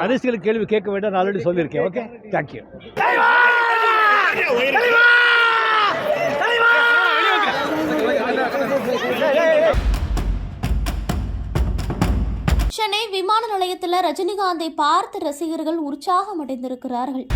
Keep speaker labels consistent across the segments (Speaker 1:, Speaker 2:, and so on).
Speaker 1: அரசியல் கேள்வி கேட்க வேண்டாம், நான் ஆல்ரெடி சொல்லியிருக்கேன். Okay, thank you.
Speaker 2: சென்னை விமான நிலையத்தில் ரஜினிகாந்தை பார்த்து ரசிகர்கள் உற்சாகம் அடைந்திருக்கிறார்கள்.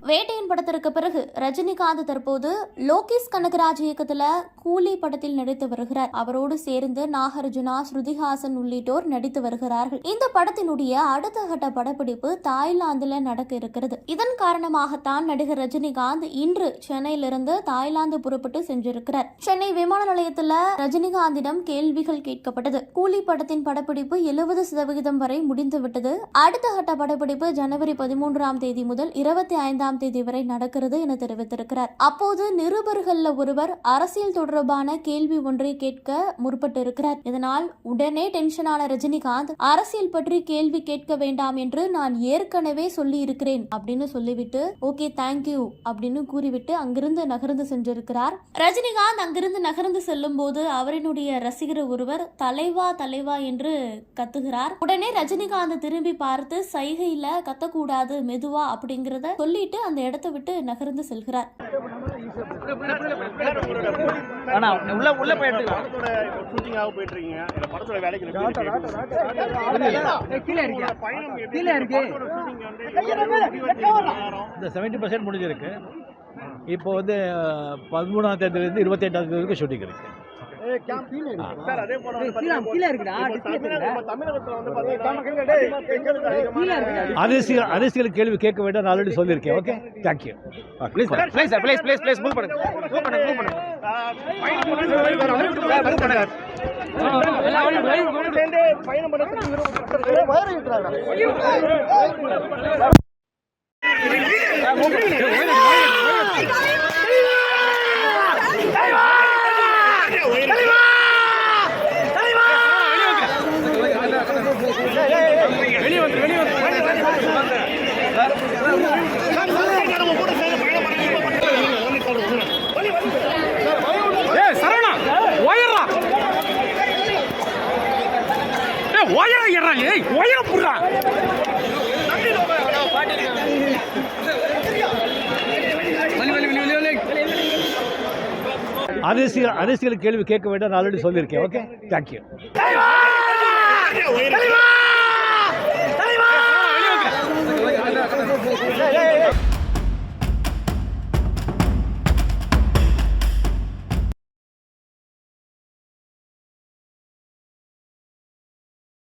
Speaker 2: வேட்டையின் படத்திற்கு பிறகு ரஜினிகாந்த் தற்போது லோகேஷ் கனகராஜ் இயக்கத்தில் கூலி படத்தில் நடித்து வருகிறார். அவரோடு சேர்ந்து நாகார்ஜுனா, ஸ்ருதிஹாசன் உள்ளிட்டோர் நடித்து வருகிறார்கள். இந்த படத்தினுடைய அடுத்த கட்ட படப்பிடிப்பு தாய்லாந்தில் நடக்க இருக்கிறது. இதன் காரணமாகத்தான் நடிகர் ரஜினிகாந்த் இன்று சென்னையிலிருந்து தாய்லாந்து புறப்பட்டு சென்றிருக்கிறார். சென்னை விமான நிலையத்தில் ரஜினிகாந்திடம் கேள்விகள் கேட்கப்பட்டது. கூலி படத்தின் படப்பிடிப்பு 70% வரை முடிந்துவிட்டது. அடுத்த கட்ட படப்பிடிப்பு ஜனவரி 13ஆம் தேதி முதல் 25ஆம் தேதி வரை நடக்கிறது என தெரிவித்திருக்கிறார். அப்போது நிருபர்கள் ஒருவர் அரசியல் தொடர்பான கேள்வி ஒன்றை கேட்க முற்பட்டிருக்கிறார். இதனால் உடனே டென்ஷனான ரஜினிகாந்த் அரசியல் பற்றி கேள்வி கேட்க வேண்டாம் என்று நான் ஏற்கனவே சொல்லி இருக்கிறேன் அப்படின்னு சொல்லிவிட்டு ஓகே தேங்க்யூ அப்படின்னு கூறிவிட்டு அங்கிருந்து நகர்ந்து சென்றிருக்கிறார். ரஜினிகாந்த் அங்கிருந்து நகர்ந்து செல்லும் போது அவரினுடைய ரசிகர் ஒருவர் தலைவா தலைவா என்று கத்துகிறார். உடனே ரஜினிகாந்த் திரும்பி பார்த்து சைகையில கத்தக்கூடாது மெதுவா அப்படிங்கறத சொல்லிட்டு அந்த இடத்தை விட்டு நகர்ந்து செல்கிறார்.
Speaker 1: இந்த 70% முடிஞ்சிருக்கு. இப்போ வந்து 13ஆம் தேதியிலிருந்து 28ஆம் தேதி வரைக்கும் ஷூட்டிங் இருக்கு. அரசியல் கேள்வி கேட்க வேண்டாம், நான் ஆல்ரெடி சொல்லியிருக்கேன். Okay, thank you. அரசியல் கேள்வி கேட்க வேண்டாம், நான் ஆல்ரெடி சொல்லியிருக்கேன். Okay, thank you.